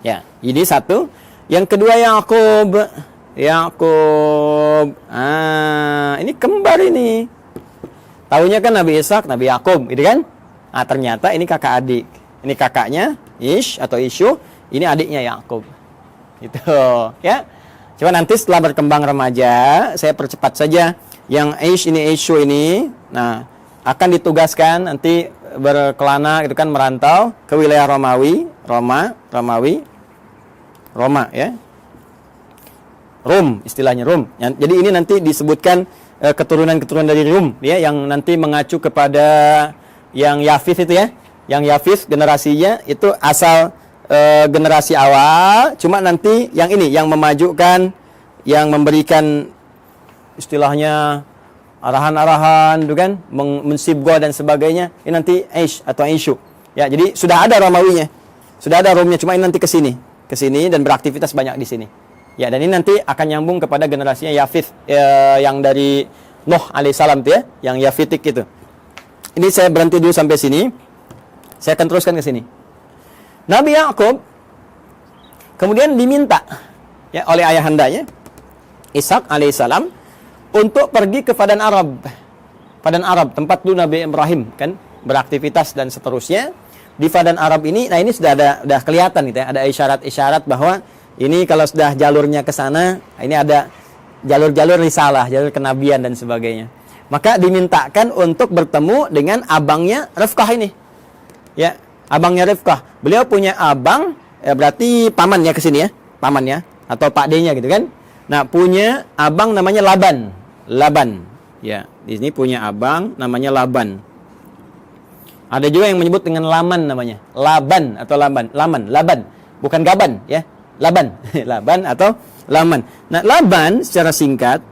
A: Ya, ini satu. Yang kedua Yakub. Yakub. Ini kembar ini. Tahunya kan Nabi Ishaq, Nabi Yakub, gitu kan? Ternyata ini kakak adik. Ini kakaknya Ish atau Ishu, ini adiknya Yakub. Gitu, ya. Coba nanti setelah berkembang remaja, saya percepat saja. Yang Ish ini, Ishu ini, nah, akan ditugaskan nanti berkelana gitu kan, merantau ke wilayah Romawi, Roma ya. Rum, istilahnya Rum. Jadi ini nanti disebutkan keturunan-keturunan dari Rum ya, yang nanti mengacu kepada yang Yafith itu ya. Yang Yafith generasinya itu asal generasi awal, cuma nanti yang ini yang memajukan, yang memberikan istilahnya arahan-arahan, gitu kan, mensibgah dan sebagainya. Ini nanti Aish atau Aishu. Ya, jadi sudah ada Romawinya. Sudah ada Romnya, cuma ini nanti ke sini dan beraktivitas banyak di sini. Ya, dan ini nanti akan nyambung kepada generasinya Yafith yang dari Nuh alaihissalam tuh ya, yang Yafitik itu. Ini saya berhenti dulu sampai sini. Saya akan teruskan ke sini. Nabi Yakub kemudian diminta ya oleh ayahandanya Ishak alaihissalam untuk pergi ke Padan Arab. Padan Arab, tempat dulu Nabi Ibrahim kan beraktivitas dan seterusnya. Di Padan Arab ini, nah ini sudah kelihatan gitu ya, ada isyarat-isyarat bahwa ini kalau sudah jalurnya ke sana, ini ada jalur-jalur risalah, jalur kenabian dan sebagainya. Maka dimintakan untuk bertemu dengan abangnya Rifkah ini. Ya, abangnya Rifkah. Beliau punya abang, ya berarti pamannya ke sini ya, pamannya atau Pak D-nya gitu kan. Nah, punya abang namanya Laban. Ya, di sini punya abang namanya Laban. Ada juga yang menyebut dengan Laman namanya. Laban atau Laban. Bukan Gaban ya. Laban. Laban atau Laman. Nah, Laban secara singkat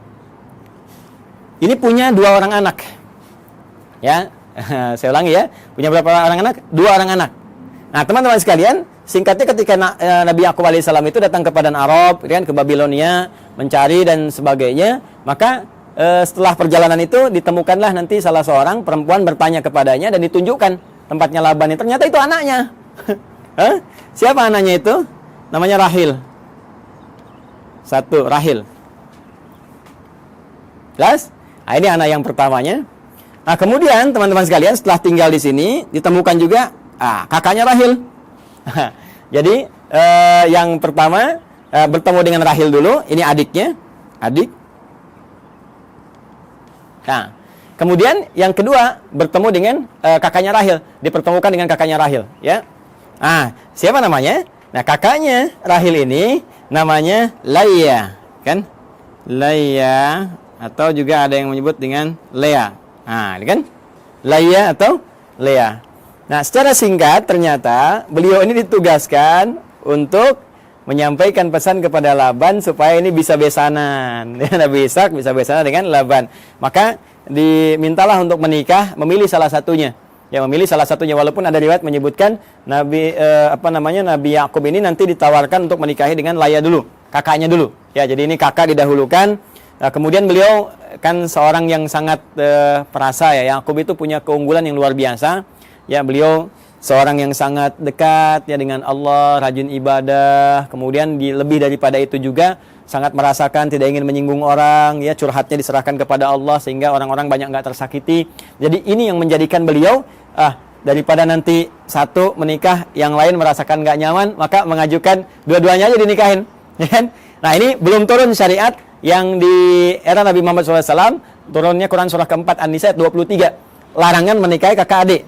A: ini punya 2 orang anak. Ya, saya ulangi ya. Punya berapa orang anak? 2 orang anak. Nah, teman-teman sekalian, singkatnya ketika Nabi Yakub alaihissalam itu datang ke Padan Arab, kan, ke Babilonia, mencari dan sebagainya, maka setelah perjalanan itu ditemukanlah nanti salah seorang perempuan bertanya kepadanya dan ditunjukkan tempatnya Laban. Ternyata itu anaknya. Siapa anaknya itu? Namanya Rahil. 1, Rahil. Jelas? Nah, ini anak yang pertamanya. Nah, kemudian teman-teman sekalian setelah tinggal di sini ditemukan juga kakaknya Rahil. Jadi yang pertama bertemu dengan Rahil dulu. Ini adiknya, adik. Nah, kemudian yang kedua bertemu dengan kakaknya Rahil, dipertemukan dengan kakaknya Rahil, ya. Siapa namanya? Nah, kakaknya Rahil ini namanya Laia, kan? Laia atau juga ada yang menyebut dengan Lea. Ini kan? Laia atau Lea. Nah, secara singkat ternyata beliau ini ditugaskan untuk menyampaikan pesan kepada Laban supaya ini bisa besanan. Nabi Ishak bisa besanan dengan Laban. Maka dimintalah untuk menikah, memilih salah satunya. Ya, memilih salah satunya, walaupun ada riwayat menyebutkan Nabi Nabi Yakub ini nanti ditawarkan untuk menikahi dengan Laya dulu, kakaknya dulu. Ya, jadi ini kakak didahulukan. Nah, kemudian beliau kan seorang yang sangat perasa ya. Yakub itu punya keunggulan yang luar biasa. Ya, beliau seorang yang sangat dekat ya dengan Allah, rajin ibadah, kemudian lebih daripada itu juga sangat merasakan tidak ingin menyinggung orang, ya, curhatnya diserahkan kepada Allah sehingga orang-orang banyak nggak tersakiti. Jadi ini yang menjadikan beliau daripada nanti satu menikah, yang lain merasakan nggak nyaman, maka mengajukan dua-duanya aja dinikahin. Ya kan? Nah, ini belum turun syariat yang di era Nabi Muhammad SAW, turunnya Quran surah keempat An-Nisa ayat 23, larangan menikahi kakak adik.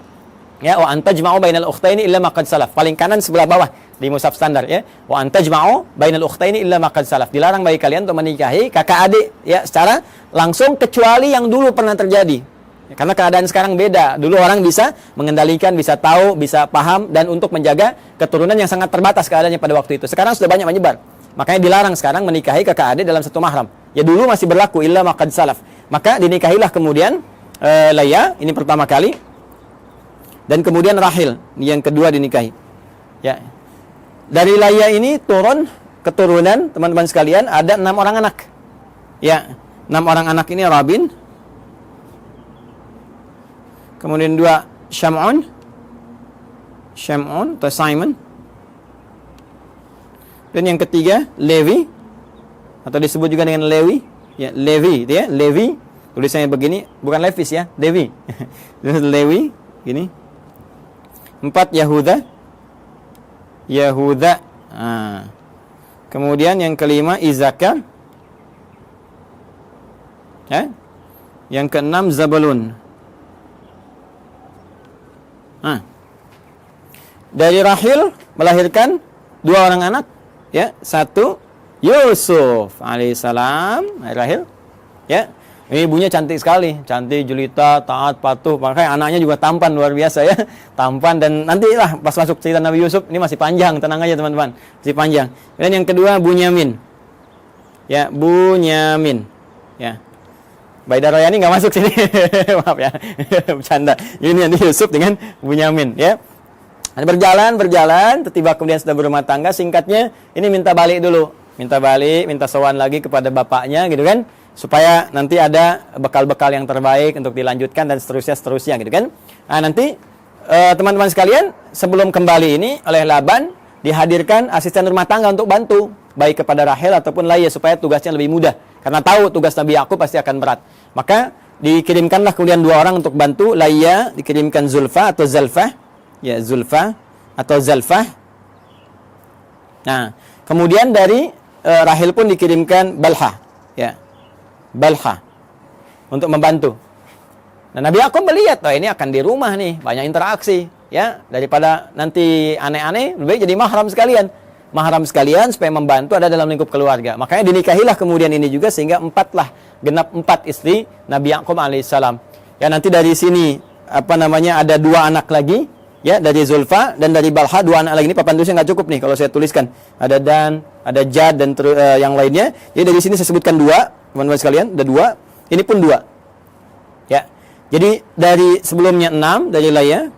A: Ya, wa antajma'u bainal ukhtaini illa ma qad salaf. Paling kanan sebelah bawah di mushaf standar ya. Wa antajma'u bainal ukhtaini illa ma qad salaf. Dilarang bagi kalian untuk menikahi kakak adik ya secara langsung kecuali yang dulu pernah terjadi. Ya, karena keadaan sekarang beda. Dulu orang bisa mengendalikan, bisa tahu, bisa paham dan untuk menjaga keturunan yang sangat terbatas keadaannya pada waktu itu. Sekarang sudah banyak menyebar. Makanya dilarang sekarang menikahi kakak adik dalam satu mahram. Ya dulu masih berlaku illa ma qad salaf. Maka dinikahilah kemudian Layya, ini pertama kali. Dan kemudian Rahil, yang kedua dinikahi. Ya. Dari Layya ini turun keturunan teman-teman sekalian ada 6 orang anak. Ya, 6 orang anak ini Rabin. Kemudian 2 Syam'un atau Simon. Dan yang ketiga Levi atau disebut juga dengan Lewi. Ya, Levi itu ya, Levi. Tulisannya begini, bukan Levis ya, Levi. Lewi, gini. 4 Yahuda. Kemudian yang kelima Izakar. Ya. Yang keenam Zabulun. Dari Rahil melahirkan 2 orang anak, ya. 1 Yusuf alaihissalam, Rahil. Ya. Ini ibunya cantik sekali, cantik, jelita, taat, patuh. Makanya anaknya juga tampan, luar biasa ya. Tampan dan nantilah pas masuk cerita Nabi Yusuf, ini masih panjang, tenang aja teman-teman. Masih panjang. Dan yang kedua Bunyamin. Ya, Bunyamin. Ya. Baida Royani nggak masuk sini. Maaf ya. Bercanda. Ini Yusuf dengan Bunyamin ya. Berjalan, tiba kemudian sudah berumah tangga. Singkatnya, ini minta balik dulu. Minta sowan lagi kepada bapaknya gitu kan. Supaya nanti ada bekal-bekal yang terbaik untuk dilanjutkan dan seterusnya gitu kan. Nah, nanti teman-teman sekalian sebelum kembali ini oleh Laban dihadirkan asisten rumah tangga untuk bantu baik kepada Rahel ataupun Layya supaya tugasnya lebih mudah karena tahu tugas Nabi Yakub pasti akan berat. Maka dikirimkanlah kemudian 2 orang untuk bantu. Layya dikirimkan Zulfa atau Zalfah. Ya, Zulfa atau Zalfah. Nah, kemudian dari Rahel pun dikirimkan Balha. Ya. Balha untuk membantu. Dan Nabi Yakub melihat, ini akan di rumah nih, banyak interaksi, ya, daripada nanti aneh-aneh, lebih baik jadi mahram sekalian supaya membantu ada dalam lingkup keluarga. Makanya dinikahilah kemudian ini juga sehingga 4 genap 4 istri Nabi Yakub alaihissalam. Ya, nanti dari sini ada 2 anak lagi, ya, dari Zulfa dan dari Balha 2 anak lagi. Ini papan tulisnya nggak cukup nih kalau saya tuliskan. Ada Dan, ada Jad dan yang lainnya. Jadi dari sini saya sebutkan 2. Teman-teman sekalian, ada 2. Ini pun 2. Ya. Jadi dari sebelumnya 6 dari Layya,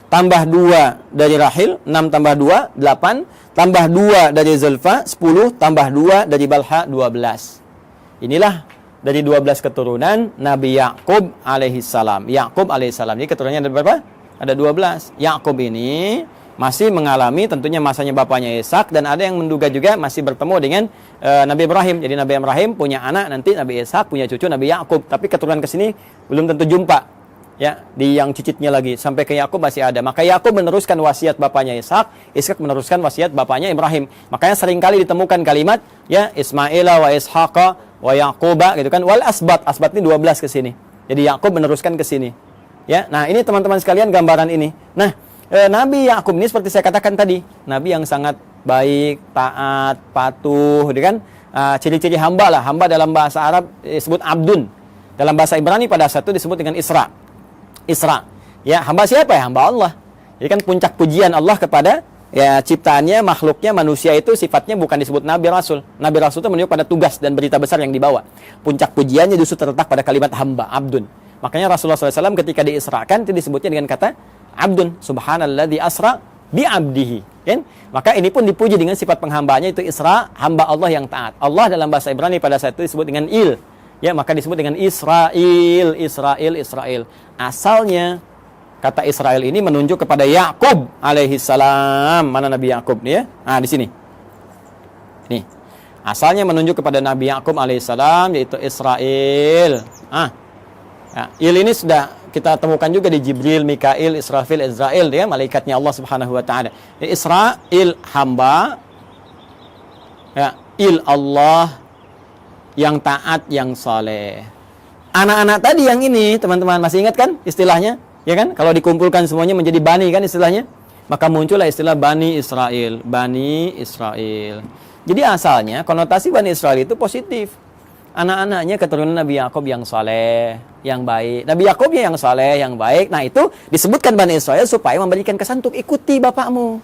A: tambah 2 dari Rahil, 6 tambah 2, 8, tambah 2 dari Zulfa, 10, tambah 2 dari Balha, 12. Inilah dari 12 keturunan Nabi Yakub alaihissalam. Ini keturunannya ada berapa? Ada 12. Yakub ini masih mengalami tentunya masanya bapaknya Ishak dan ada yang menduga juga masih bertemu dengan Nabi Ibrahim. Jadi Nabi Ibrahim punya anak nanti Nabi Ishak punya cucu Nabi Yakub, tapi keturunan ke sini belum tentu jumpa. Ya, di yang cicitnya lagi sampai ke Yakub masih ada. Maka Yakub meneruskan wasiat bapaknya Ishak, Ishak meneruskan wasiat bapaknya Ibrahim. Makanya seringkali ditemukan kalimat ya Ismaila wa Ishaqa wa Yaquba gitu kan, wal asbat. Asbat ini 12 ke sini. Jadi Yakub meneruskan ke sini. Ya, nah ini teman-teman sekalian gambaran ini. Nah, Nabi Yakub ini seperti saya katakan tadi, Nabi yang sangat baik, taat, patuh, gitu kan? Ciri-ciri hamba lah. Hamba dalam bahasa Arab disebut abdun. Dalam bahasa Ibrani pada saat itu disebut dengan Isra. Ya, hamba siapa ya? Hamba Allah. Jadi kan puncak pujian Allah kepada ya ciptaannya, makhluknya, manusia itu sifatnya bukan disebut Nabi Rasul. Nabi Rasul itu menunjuk pada tugas dan berita besar yang dibawa. Puncak pujiannya justru terletak pada kalimat hamba, abdun. Makanya Rasulullah SAW ketika diisrakan itu disebutnya dengan kata abdun, subhanalladzi asra bi abdihi, kan? Maka ini pun dipuji dengan sifat penghambaannya itu Isra, hamba Allah yang taat. Allah dalam bahasa Ibrani pada saat itu disebut dengan Il. Ya, maka disebut dengan Israel. Asalnya kata Israel ini menunjuk kepada Yakub alaihissalam. Mana Nabi Yakub nih ya? Nah, di sini. Nih. Asalnya menunjuk kepada Nabi Yakub alaihissalam yaitu Israel. Ya, Il ini sudah kita temukan juga di Jibril, Mikail, Israfil, Israel, ya, malaikatnya Allah Subhanahu wa taala. Israel hamba, ya, Il Allah yang taat, yang saleh. Anak-anak tadi yang ini, teman-teman masih ingat kan istilahnya? Ya kan? Kalau dikumpulkan semuanya menjadi Bani kan istilahnya. Maka muncullah istilah Bani Israel. Bani Israel. Jadi asalnya konotasi Bani Israel itu positif. Anak-anaknya keturunan Nabi Yakub yang saleh, yang baik. Nabi Yakubnya yang saleh, yang baik. Nah itu disebutkan Bani Israel supaya memberikan kesan untuk ikuti bapakmu.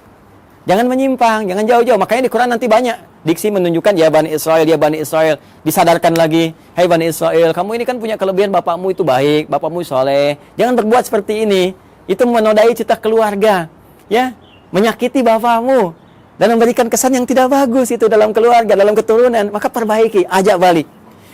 A: Jangan menyimpang, jangan jauh-jauh. Makanya di Quran nanti banyak diksi menunjukkan ya Bani Israel, ya Bani Israel. Disadarkan lagi, hai Bani Israel, kamu ini kan punya kelebihan, bapakmu itu baik, bapakmu saleh. Jangan berbuat seperti ini. Itu menodai cita keluarga, ya, menyakiti bapakmu dan memberikan kesan yang tidak bagus itu dalam keluarga, dalam keturunan. Maka perbaiki, ajak balik.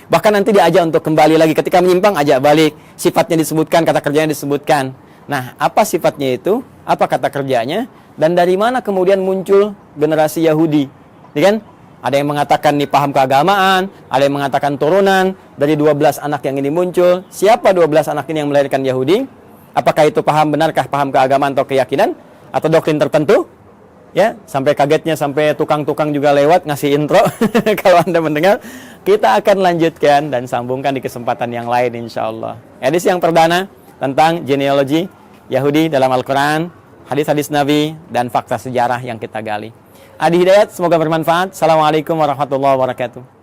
A: Bahkan nanti diajak untuk kembali lagi. Ketika menyimpang, ajak balik. Sifatnya disebutkan, kata kerjanya disebutkan. Nah, apa sifatnya itu? Apa kata kerjanya? Dan dari mana kemudian muncul generasi Yahudi? Ya kan? Ada yang mengatakan nih paham keagamaan, ada yang mengatakan turunan dari 12 anak yang ini muncul. Siapa 12 anak ini yang melahirkan Yahudi? Apakah itu paham benarkah paham keagamaan atau keyakinan atau doktrin tertentu? Ya, sampai kagetnya sampai tukang-tukang juga lewat ngasih intro. Kalau Anda mendengar, kita akan lanjutkan dan sambungkan di kesempatan yang lain insyaallah. Edisi yang perdana tentang genealogi Yahudi dalam Al-Quran, hadis-hadis Nabi, dan fakta sejarah yang kita gali. Adi Hidayat, semoga bermanfaat. Assalamualaikum warahmatullahi wabarakatuh.